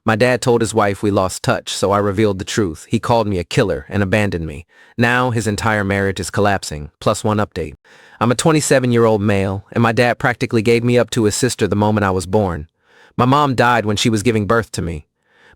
My dad told his wife we lost touch, so I revealed the truth. He called me a killer and abandoned me. Now his entire marriage is collapsing. Plus one update. I'm a 27-year-old male, and my dad practically gave me up to his sister the moment I was born. My mom died when she was giving birth to me.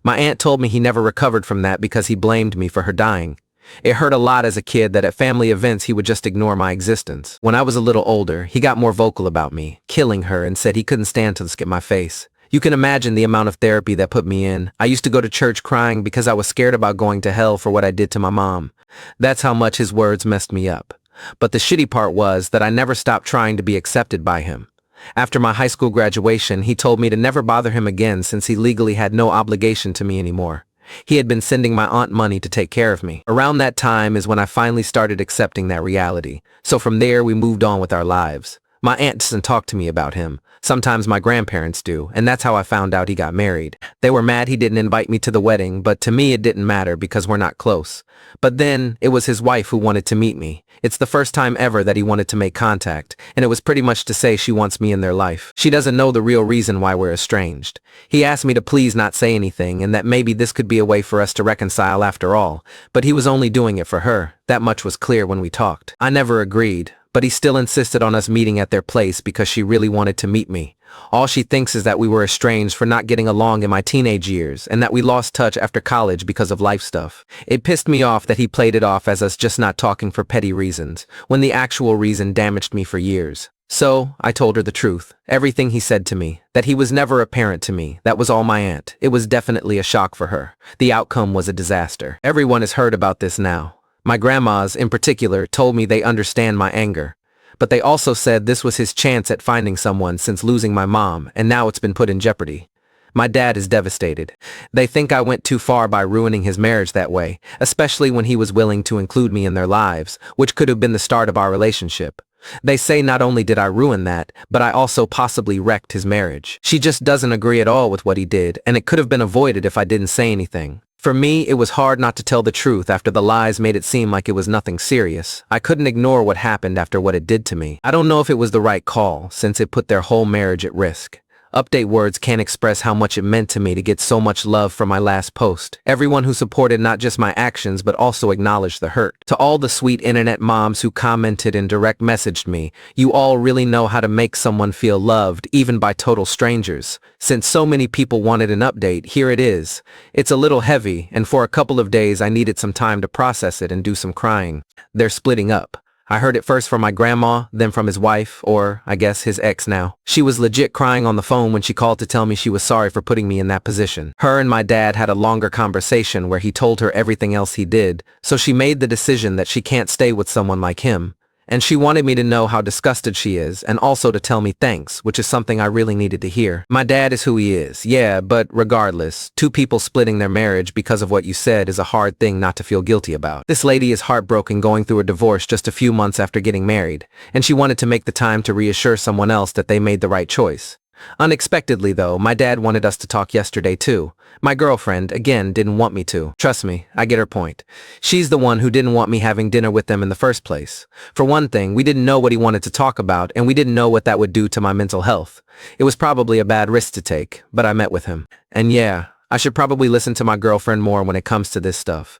My aunt told me he never recovered from that because he blamed me for her dying. It hurt a lot as a kid that at family events he would just ignore my existence. When I was a little older, he got more vocal about me, killing her, and said he couldn't stand to look at my face. You can imagine the amount of therapy that put me in. I used to go to church crying because I was scared about going to hell for what I did to my mom. That's how much his words messed me up. But the shitty part was that I never stopped trying to be accepted by him. After my high school graduation, he told me to never bother him again since he legally had no obligation to me anymore. He had been sending my aunt money to take care of me. Around that time is when I finally started accepting that reality. So from there, we moved on with our lives. My aunt doesn't talk to me about him. Sometimes my grandparents do, and that's how I found out he got married. They were mad he didn't invite me to the wedding, but to me it didn't matter because we're not close. But then, it was his wife who wanted to meet me. It's the first time ever that he wanted to make contact, and it was pretty much to say she wants me in their life. She doesn't know the real reason why we're estranged. He asked me to please not say anything, and that maybe this could be a way for us to reconcile after all, but he was only doing it for her. That much was clear when we talked. I never agreed. But he still insisted on us meeting at their place because she really wanted to meet me. All she thinks is that we were estranged for not getting along in my teenage years and that we lost touch after college because of life stuff. It pissed me off that he played it off as us just not talking for petty reasons, when the actual reason damaged me for years. So, I told her the truth. Everything he said to me, that he was never a parent to me, that was all my aunt. It was definitely a shock for her. The outcome was a disaster. Everyone has heard about this now. My grandmas, in particular, told me they understand my anger. But they also said this was his chance at finding someone since losing my mom, and now it's been put in jeopardy. My dad is devastated. They think I went too far by ruining his marriage that way, especially when he was willing to include me in their lives, which could have been the start of our relationship. They say not only did I ruin that, but I also possibly wrecked his marriage. She just doesn't agree at all with what he did, and it could have been avoided if I didn't say anything. For me, it was hard not to tell the truth after the lies made it seem like it was nothing serious. I couldn't ignore what happened after what it did to me. I don't know if it was the right call, since it put their whole marriage at risk. Update words can't express how much it meant to me to get so much love from my last post. Everyone who supported not just my actions but also acknowledged the hurt. To all the sweet internet moms who commented and direct messaged me, you all really know how to make someone feel loved, even by total strangers. Since so many people wanted an update, here it is. It's a little heavy, and for a couple of days I needed some time to process it and do some crying. They're splitting up. I heard it first from my grandma, then from his wife, or, I guess, his ex now. She was legit crying on the phone when she called to tell me she was sorry for putting me in that position. Her and my dad had a longer conversation where he told her everything else he did, so she made the decision that she can't stay with someone like him. And she wanted me to know how disgusted she is, and also to tell me thanks, which is something I really needed to hear. My dad is who he is, yeah, but regardless, two people splitting their marriage because of what you said is a hard thing not to feel guilty about. This lady is heartbroken going through a divorce just a few months after getting married, and she wanted to make the time to reassure someone else that they made the right choice. Unexpectedly though, my dad wanted us to talk yesterday too. My girlfriend, again, didn't want me to. Trust me, I get her point. She's the one who didn't want me having dinner with them in the first place. For one thing, we didn't know what he wanted to talk about, and we didn't know what that would do to my mental health. It was probably a bad risk to take, but I met with him. And yeah, I should probably listen to my girlfriend more when it comes to this stuff.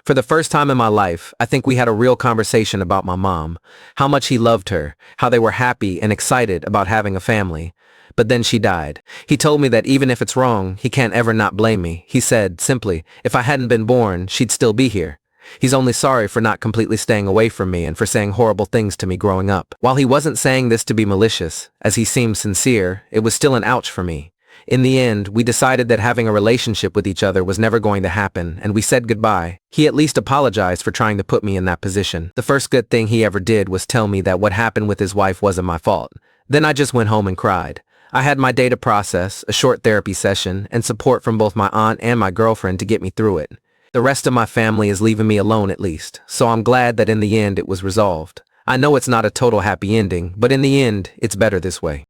For the first time in my life, I think we had a real conversation about my mom, how much he loved her, how they were happy and excited about having a family. But then she died. He told me that even if it's wrong, he can't ever not blame me. He said, simply, if I hadn't been born, she'd still be here. He's only sorry for not completely staying away from me and for saying horrible things to me growing up. While he wasn't saying this to be malicious, as he seemed sincere, it was still an ouch for me. In the end, we decided that having a relationship with each other was never going to happen, and we said goodbye. He at least apologized for trying to put me in that position. The first good thing he ever did was tell me that what happened with his wife wasn't my fault. Then I just went home and cried. I had my day to process, a short therapy session, and support from both my aunt and my girlfriend to get me through it. The rest of my family is leaving me alone at least, so I'm glad that in the end it was resolved. I know it's not a total happy ending, but in the end, it's better this way.